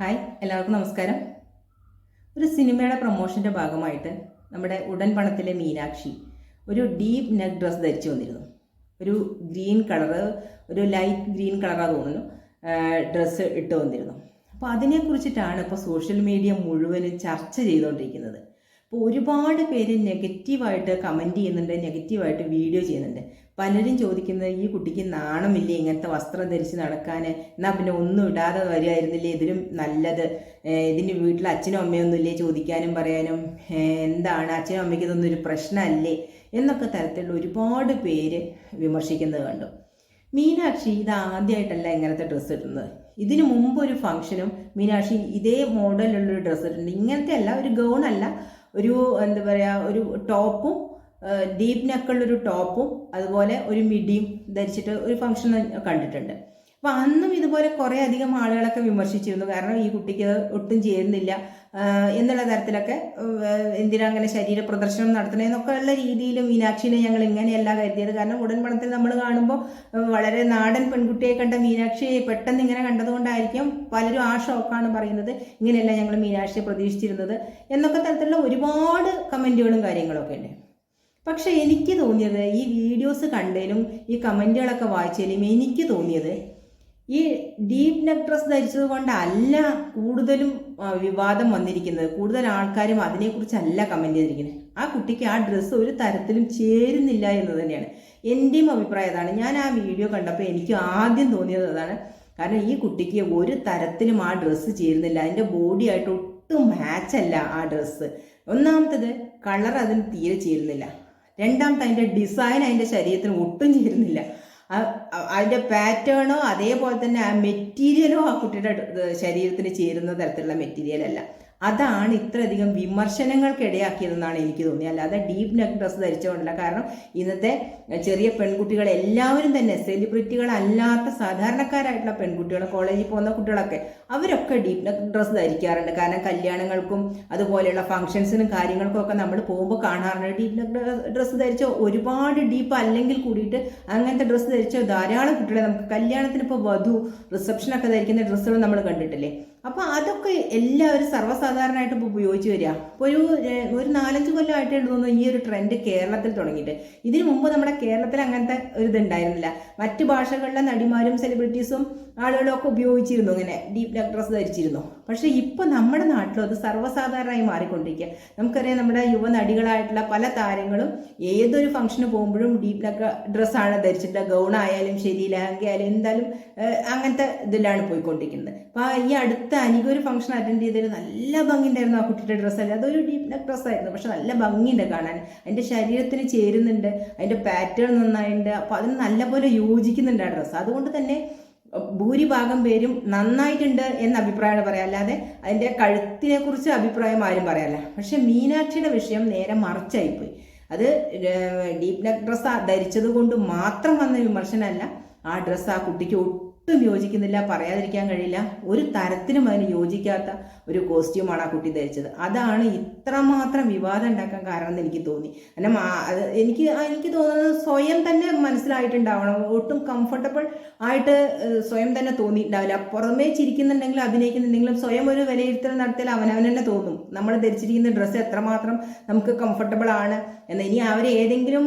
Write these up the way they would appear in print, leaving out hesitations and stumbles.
Hi, എല്ലാവർക്കും നമസ്കാരം. ഒരു സിനിമയുടെ പ്രൊമോഷൻ്റെ ഭാഗമായിട്ട് നമ്മുടെ ഉടൻ പണത്തിലെ മീനാക്ഷി ഒരു ഡീപ്പ് നെക്ക് ഡ്രസ്സ് ധരിച്ചു വന്നിരുന്നു. ഒരു ഗ്രീൻ കളറ്, ഒരു ലൈറ്റ് ഗ്രീൻ കളറാണ് തോന്നുന്നു, ഡ്രസ്സ് ഇട്ട് വന്നിരുന്നു. അപ്പോൾ അതിനെക്കുറിച്ചിട്ടാണ് ഇപ്പോൾ സോഷ്യൽ മീഡിയ മുഴുവനും ചർച്ച ചെയ്തുകൊണ്ടിരിക്കുന്നത്. അപ്പോൾ ഒരുപാട് പേര് നെഗറ്റീവായിട്ട് കമൻറ്റ് ചെയ്യുന്നുണ്ട്, നെഗറ്റീവായിട്ട് വീഡിയോ ചെയ്യുന്നുണ്ട്. പലരും ചോദിക്കുന്നത്, ഈ കുട്ടിക്ക് നാണമില്ലേ ഇങ്ങനത്തെ വസ്ത്രം ധരിച്ച് നടക്കാൻ? എന്നാൽ പിന്നെ ഒന്നും ഇടാതെ വരുമായിരുന്നില്ലേ ഇതിലും നല്ലത്? ഇതിന് വീട്ടിൽ അച്ഛനും അമ്മയൊന്നും ഇല്ലേ ചോദിക്കാനും പറയാനും? എന്താണ് അച്ഛനും അമ്മയ്ക്ക് ഇതൊന്നും ഒരു പ്രശ്നമല്ലേ എന്നൊക്കെ തരത്തിലുള്ള ഒരുപാട് പേര് വിമർശിക്കുന്നത് കണ്ടു. മീനാക്ഷി ഇത് ആദ്യമായിട്ടല്ല ഇങ്ങനത്തെ ഡ്രസ്സ് ഇടുന്നത്. ഇതിനു മുമ്പ് ഒരു ഫംഗ്ഷനും മീനാക്ഷി ഇതേ മോഡലുള്ളൊരു ഡ്രസ്സ് ഇട്ടിട്ടുണ്ട്. ഇങ്ങനത്തെ അല്ല, ഒരു ഗൗണല്ല, ഒരു എന്താ പറയുക, ഒരു ടോപ്പും, ഡീപ്പ് നെക്കുള്ളൊരു ടോപ്പും അതുപോലെ ഒരു മിഡിയും ധരിച്ചിട്ട് ഒരു ഫംഗ്ഷൻ കണ്ടിട്ടുണ്ട്. അപ്പോൾ അന്നും ഇതുപോലെ കുറേ അധികം ആളുകളൊക്കെ വിമർശിച്ചിരുന്നു. കാരണം ഈ കുട്ടിക്ക് ഒട്ടും ചേരുന്നില്ല എന്നുള്ള തരത്തിലൊക്കെ, എന്തിനാ അങ്ങനെ ശരീര പ്രദർശനം നടത്തണമെന്നൊക്കെ ഉള്ള രീതിയിൽ മീനാക്ഷിനെ ഞങ്ങൾ ഇങ്ങനെയല്ല കരുതിയത്. കാരണം ഉടൻ പണത്തിൽ നമ്മൾ കാണുമ്പോൾ വളരെ നാടൻ പെൺകുട്ടിയെ കണ്ട മീനാക്ഷിയെ പെട്ടെന്ന് ഇങ്ങനെ കണ്ടതുകൊണ്ടായിരിക്കും പലരും ആ ഷോക്കാണ് പറയുന്നത്, ഇങ്ങനെയല്ല ഞങ്ങൾ മീനാക്ഷിയെ പ്രതീക്ഷിച്ചിരുന്നത് എന്നൊക്കെ തരത്തിലുള്ള ഒരുപാട് കമൻറ്റുകളും കാര്യങ്ങളൊക്കെ ഉണ്ട്. പക്ഷെ എനിക്ക് തോന്നിയത്, ഈ വീഡിയോസ് കണ്ടതിലും ഈ കമൻറ്റുകളൊക്കെ വായിച്ചതിലും എനിക്ക് തോന്നിയത്, ഈ ഡീപ്പ് നെക്ക് ഡ്രസ് ധരിച്ചത് കൊണ്ടല്ല കൂടുതലും വിവാദം വന്നിരിക്കുന്നത്. കൂടുതൽ ആൾക്കാരും അതിനെക്കുറിച്ചല്ല കമൻറ്റ് ചെയ്തിരിക്കുന്നത്. ആ കുട്ടിക്ക് ആ ഡ്രസ്സ് ഒരു തരത്തിലും ചേരുന്നില്ല എന്ന് തന്നെയാണ് എൻ്റെയും അഭിപ്രായം. അതാണ് ഞാൻ ആ വീഡിയോ കണ്ടപ്പോൾ എനിക്ക് ആദ്യം തോന്നിയത് അതാണ്. കാരണം ഈ കുട്ടിക്ക് ഒരു തരത്തിലും ആ ഡ്രസ്സ് ചേരുന്നില്ല. അതിൻ്റെ ബോഡിയായിട്ട് ഒട്ടും മാച്ചല്ല ആ ഡ്രസ്സ്. ഒന്നാമത്തത് കളർ അതിന് തീരെ ചേരുന്നില്ല. രണ്ടാമത്തെ അതിൻ്റെ ഡിസൈൻ അതിൻ്റെ ശരീരത്തിന് ഒട്ടും ചേരുന്നില്ല. അതിൻ്റെ പാറ്റേണോ അതേപോലെ തന്നെ ആ മെറ്റീരിയലോ ആ കുട്ടിയുടെ ശരീരത്തിന് ചേരുന്ന തരത്തിലുള്ള മെറ്റീരിയൽ അല്ല. അതാണ് ഇത്രയധികം വിമർശനങ്ങൾക്കിടയാക്കിയതെന്നാണ് എനിക്ക് തോന്നിയത്. അല്ലാതെ ഡീപ്പ് നെക്ക് ഡ്രസ്സ് ധരിച്ചുകൊണ്ടല്ല. കാരണം ഇന്നത്തെ ചെറിയ പെൺകുട്ടികൾ എല്ലാവരും തന്നെ, സെലിബ്രിറ്റികളല്ലാത്ത സാധാരണക്കാരായിട്ടുള്ള പെൺകുട്ടികൾ, കോളേജിൽ പോകുന്ന കുട്ടികളൊക്കെ, അവരൊക്കെ ഡീപ്പ് നെക്ക് ഡ്രസ്സ് ധരിക്കാറുണ്ട്. കാരണം കല്യാണങ്ങൾക്കും അതുപോലെയുള്ള ഫംഗ്ഷൻസിനും കാര്യങ്ങൾക്കും ഒക്കെ നമ്മൾ പോകുമ്പോൾ കാണാറുണ്ട്. ഡീപ്പ് നെക്ക് ഡ്രസ്സ് ധരിച്ചോ, ഒരുപാട് ഡീപ്പ് അല്ലെങ്കിൽ കൂടിയിട്ട് അങ്ങനത്തെ ഡ്രസ്സ് ധരിച്ചോ ധാരാളം കുട്ടികളെ നമുക്ക് കല്യാണത്തിന് ഇപ്പോൾ വധു റിസപ്ഷനൊക്കെ ധരിക്കുന്ന ഡ്രസ്സുകൾ നമ്മൾ കണ്ടിട്ടില്ലേ? അപ്പോൾ അതൊക്കെ എല്ലാവരും സർവ്വസാധാരണമായിട്ട് ഇപ്പോൾ ഉപയോഗിച്ച് വരിക. ഇപ്പോൾ ഒരു 4-5 കൊല്ലമായിട്ടേ തോന്നുന്നു ഈ ഒരു ട്രെൻഡ് കേരളത്തിൽ തുടങ്ങിയിട്ട്. ഇതിനു മുമ്പ് നമ്മുടെ കേരളത്തിൽ അങ്ങനത്തെ ഒരു ഇതുണ്ടായിരുന്നില്ല. മറ്റ് ഭാഷകളിലെ നടിമാരും സെലിബ്രിറ്റീസും ആളുകളും ഒക്കെ ഉപയോഗിച്ചിരുന്നു, ഇങ്ങനെ ഡീപ്പ് നെക്ക് ഡ്രസ്സ് ധരിച്ചിരുന്നു. പക്ഷേ ഇപ്പോൾ നമ്മുടെ നാട്ടിലും അത് സർവ്വസാധാരണമായി മാറിക്കൊണ്ടിരിക്കുക. നമുക്കറിയാം, നമ്മുടെ യുവനടികളായിട്ടുള്ള പല താരങ്ങളും ഏതൊരു ഫംഗ്ഷന് പോകുമ്പോഴും ഡീപ്പ് നെക്ക് ഡ്രസ്സാണ് ധരിച്ചിട്ട്, ഗൗണായാലും ശരി, ലെഹങ്ക ആയാലും എന്തായാലും അങ്ങനത്തെ ഇതിലാണ് പോയിക്കൊണ്ടിരിക്കുന്നത്. അപ്പോൾ ഈ അടുത്ത എനിക്കൊരു ഫംഗ്ഷൻ അറ്റൻഡ് ചെയ്തതിൽ നല്ല ഭംഗിയുണ്ടായിരുന്നു ആ കുട്ടിയുടെ ഡ്രസ്സല്ല. അതൊരു ഡീപ്പ് നെക്ക് ഡ്രസ്സായിരുന്നു, പക്ഷെ നല്ല ഭംഗിയുണ്ട് കാണാൻ. അതിൻ്റെ ശരീരത്തിന് ചേരുന്നുണ്ട്, അതിൻ്റെ പാറ്റേൺ നന്നായിട്ടുണ്ട്. അപ്പോൾ അതിന് നല്ലപോലെ യോജിക്കുന്നുണ്ട് ആ ഡ്രസ്സ്. അതുകൊണ്ട് തന്നെ ഭൂരിഭാഗം പേരും നന്നായിട്ടുണ്ട് എന്ന അഭിപ്രായമാണ് പറയാം. അല്ലാതെ അതിൻ്റെ കഴുത്തിനെ കുറിച്ച് അഭിപ്രായം ആരും പറയാല്ല. പക്ഷെ മീനാക്ഷിയുടെ വിഷയം നേരെ മറിച്ചായിപ്പോയി. അത് ഡീപ്പ് നെക്ക് ഡ്രസ്സ് ധരിച്ചത് കൊണ്ട് മാത്രം വന്ന വിമർശനമല്ല. ആ ഡ്രസ്സ് ആ കുട്ടിക്ക് ഒട്ടും യോജിക്കുന്നില്ല, പറയാതിരിക്കാൻ കഴിയില്ല. ഒരു തരത്തിലും അതിന് യോജിക്കാത്ത ഒരു കോസ്റ്റ്യൂമാണ് ആ കുട്ടി ധരിച്ചത്. അതാണ് ഇത്രമാത്രം വിവാദം ഉണ്ടാക്കാൻ കാരണം എന്ന് എനിക്ക് തോന്നി. കാരണം അത് എനിക്ക് തോന്നുന്നത് സ്വയം തന്നെ മനസ്സിലായിട്ടുണ്ടാവണം. ഒട്ടും കംഫർട്ടബിൾ ആയിട്ട് സ്വയം തന്നെ തോന്നിയിട്ടുണ്ടാവില്ല. പുറമേ ചിരിക്കുന്നുണ്ടെങ്കിലും അഭിനയിക്കുന്നുണ്ടെങ്കിലും സ്വയം ഒരു വിലയിരുത്തൽ നടത്തിയാൽ അവനവൻ തന്നെ തോന്നും നമ്മൾ ധരിച്ചിരിക്കുന്ന ഡ്രസ്സ് എത്രമാത്രം നമുക്ക് കംഫർട്ടബിൾ ആണ് എന്ന്. ഇനി അവർ ഏതെങ്കിലും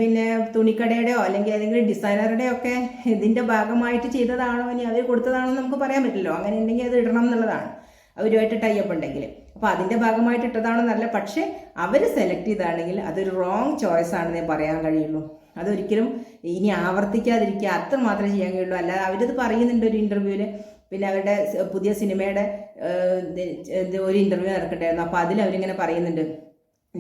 പിന്നെ തുണിക്കടയുടെയോ അല്ലെങ്കിൽ ഏതെങ്കിലും ഡിസൈനറുടെയോ ഒക്കെ ഇതിൻ്റെ ഭാഗമായിട്ട് ചെയ്തതാണോ, ഇനി അവർ കൊടുത്തതാണോ നമുക്ക് പറയാൻ പറ്റില്ലല്ലോ. അങ്ങനെ ഉണ്ടെങ്കിൽ അത് ഇടണം എന്നുള്ളതാണ്, അവരുമായിട്ട് ടൈപ്പ് ഉണ്ടെങ്കിൽ. അപ്പോൾ അതിൻ്റെ ഭാഗമായിട്ട് ഇട്ടതാണോ എന്നല്ല. പക്ഷേ അവർ സെലക്ട് ചെയ്താണെങ്കിൽ അതൊരു റോങ് ചോയ്സ് ആണെന്നേ പറയാൻ കഴിയുള്ളൂ. അതൊരിക്കലും ഇനി ആവർത്തിക്കാതിരിക്കുക, അത്ര മാത്രമേ ചെയ്യാൻ കഴിയുള്ളൂ. അല്ലാതെ അവരത് പറയുന്നുണ്ട് ഒരു ഇൻ്റർവ്യൂവിൽ. പിന്നെ അവരുടെ പുതിയ സിനിമയുടെ ഒരു ഇൻ്റർവ്യൂ നടക്കണ്ടായിരുന്നു. അപ്പോൾ അതിൽ അവരിങ്ങനെ പറയുന്നുണ്ട്,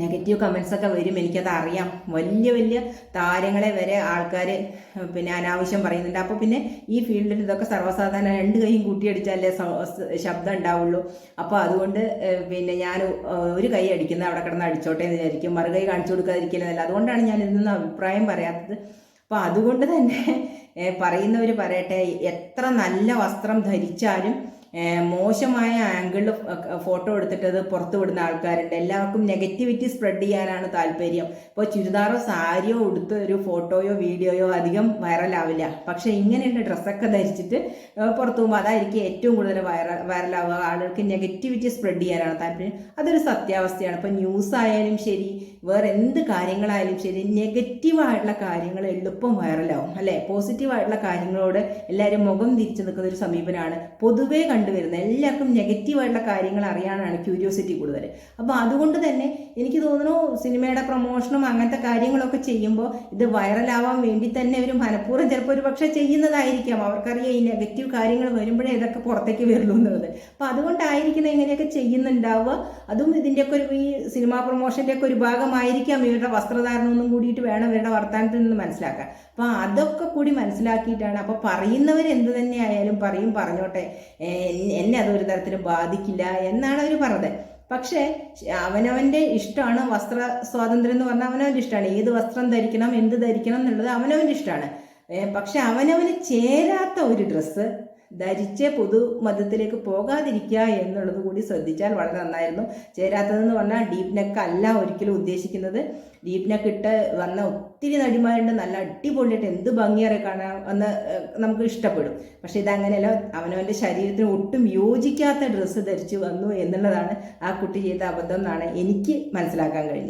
നെഗറ്റീവ് കമൻസ് ഒക്കെ വരും, എനിക്കത് അറിയാം. വലിയ വലിയ താരങ്ങളെ വരെ ആൾക്കാർ പിന്നെ അനാവശ്യം പറയുന്നുണ്ട്. അപ്പോൾ പിന്നെ ഈ ഫീൽഡിൽ ഇതൊക്കെ സർവ്വസാധാരണ, 2 കൈയും കൂട്ടിയടിച്ചാലേ ശബ്ദം ഉണ്ടാവുള്ളൂ. അപ്പോൾ അതുകൊണ്ട് പിന്നെ ഞാൻ ഒരു കൈ അടിക്കുന്നത് അവിടെ കിടന്ന് അടിച്ചോട്ടെ എന്ന് വിചാരിക്കും, മറുകൈ കാണിച്ചു കൊടുക്കാതിരിക്കില്ലെന്നല്ല. അതുകൊണ്ടാണ് ഞാൻ ഇതിൽ നിന്ന് അഭിപ്രായം പറയാത്തത്. അപ്പോൾ അതുകൊണ്ട് തന്നെ പറയുന്നവർ പറയട്ടെ, എത്ര നല്ല വസ്ത്രം ധരിച്ചാലും മോശമായ ആംഗിളിൽ ഫോട്ടോ എടുത്തിട്ട് അത് പുറത്തു വിടുന്ന ആൾക്കാരുണ്ട്. എല്ലാവർക്കും നെഗറ്റിവിറ്റി സ്പ്രെഡ് ചെയ്യാനാണ് താല്പര്യം. ഇപ്പോൾ ചുരിദാറോ സാരിയോ ഉടുത്ത് ഒരു ഫോട്ടോയോ വീഡിയോയോ അധികം വൈറലാവില്ല. പക്ഷെ ഇങ്ങനെയുള്ള ഡ്രസ്സൊക്കെ ധരിച്ചിട്ട് പുറത്തു പോകുമ്പോൾ അതായിരിക്കും ഏറ്റവും കൂടുതൽ വൈറലാവുക. ആളുകൾക്ക് നെഗറ്റിവിറ്റി സ്പ്രെഡ് ചെയ്യാനാണ് താല്പര്യം. അതൊരു സത്യാവസ്ഥയാണ്. ഇപ്പോൾ ന്യൂസ് ആയാലും ശരി, വേറെ എന്ത് കാര്യങ്ങളായാലും ശരി, നെഗറ്റീവായിട്ടുള്ള കാര്യങ്ങൾ എളുപ്പം വൈറലാവും അല്ലേ. പോസിറ്റീവായിട്ടുള്ള കാര്യങ്ങളോട് എല്ലാവരും മുഖം തിരിച്ചു നിൽക്കുന്ന ഒരു സമീപനമാണ് പൊതുവേ കണ്ടുവരുന്നത്. എല്ലാവർക്കും നെഗറ്റീവായിട്ടുള്ള കാര്യങ്ങൾ അറിയാനാണ് ക്യൂരിയോസിറ്റി കൂടുതൽ. അപ്പോൾ അതുകൊണ്ട് തന്നെ എനിക്ക് തോന്നുന്നു സിനിമയുടെ പ്രൊമോഷനും അങ്ങനത്തെ കാര്യങ്ങളൊക്കെ ചെയ്യുമ്പോൾ ഇത് വൈറലാവാൻ വേണ്ടി തന്നെ ഒരു മനഃപൂർവ്വം ചിലപ്പോൾ ഒരു പക്ഷേ ചെയ്യുന്നതായിരിക്കാം. അവർക്കറിയാം ഈ നെഗറ്റീവ് കാര്യങ്ങൾ വരുമ്പോഴേ ഇതൊക്കെ പുറത്തേക്ക് വരുള്ളൂ എന്നുള്ളത്. അപ്പോൾ അതുകൊണ്ടായിരിക്കും ഇങ്ങനെയൊക്കെ ചെയ്യുന്നുണ്ടാവുക. അതും ഇതിൻ്റെയൊക്കെ ഒരു ഈ സിനിമാ പ്രൊമോഷൻ്റെ ഒക്കെ ഒരു ഭാഗമായിരിക്കാം. ഇവരുടെ വസ്ത്രധാരണമൊന്നും കൂടിയിട്ട് വേണം ഇവരുടെ വർത്തമാനത്തിൽ നിന്ന് മനസ്സിലാക്കാൻ. അപ്പോൾ അതൊക്കെ കൂടി മനസ്സിലാക്കിയിട്ടാണ്. അപ്പോൾ പറയുന്നവർ എന്ത് തന്നെ ആയാലും പറഞ്ഞോട്ടെ, എന്നെ അതൊരു തരത്തിലും ബാധിക്കില്ല എന്നാണ് അവർ പറഞ്ഞത്. പക്ഷേ അവനവൻ്റെ ഇഷ്ടമാണ്. വസ്ത്ര സ്വാതന്ത്ര്യം എന്ന് പറഞ്ഞാൽ അവനവൻ്റെ ഇഷ്ടമാണ്. ഏത് വസ്ത്രം ധരിക്കണം, എന്ത് ധരിക്കണം എന്നുള്ളത് അവനവൻ്റെ ഇഷ്ടമാണ്. പക്ഷെ അവനവന് ചേരാത്ത ഒരു ഡ്രസ്സ് ധരിച്ച് പൊതുമധ്യത്തിലേക്ക് പോകാതിരിക്കുക എന്നുള്ളത് കൂടി ശ്രദ്ധിച്ചാൽ വളരെ നന്നായിരുന്നു. ചേരാത്തതെന്ന് പറഞ്ഞാൽ ഡീപ്പ് നെക്ക് അല്ല ഒരിക്കലും ഉദ്ദേശിക്കുന്നത്. ഡീപ്പ് നെക്ക് ഇട്ട് വന്ന ഒത്തിരി നടിമാരുണ്ട്, നല്ല അടിപൊളിയായിട്ട് എന്ത് ഭംഗിയേറെ കാണാൻ വന്ന് നമുക്ക് ഇഷ്ടപ്പെടും. പക്ഷെ ഇതങ്ങനെയല്ല. അവനവൻ്റെ ശരീരത്തിന് ഒട്ടും യോജിക്കാത്ത ഡ്രസ്സ് ധരിച്ചു വന്നു എന്നുള്ളതാണ് ആ കുട്ടി ചെയ്ത അബദ്ധം എന്നാണ് എനിക്ക് മനസ്സിലാക്കാൻ കഴിഞ്ഞത്.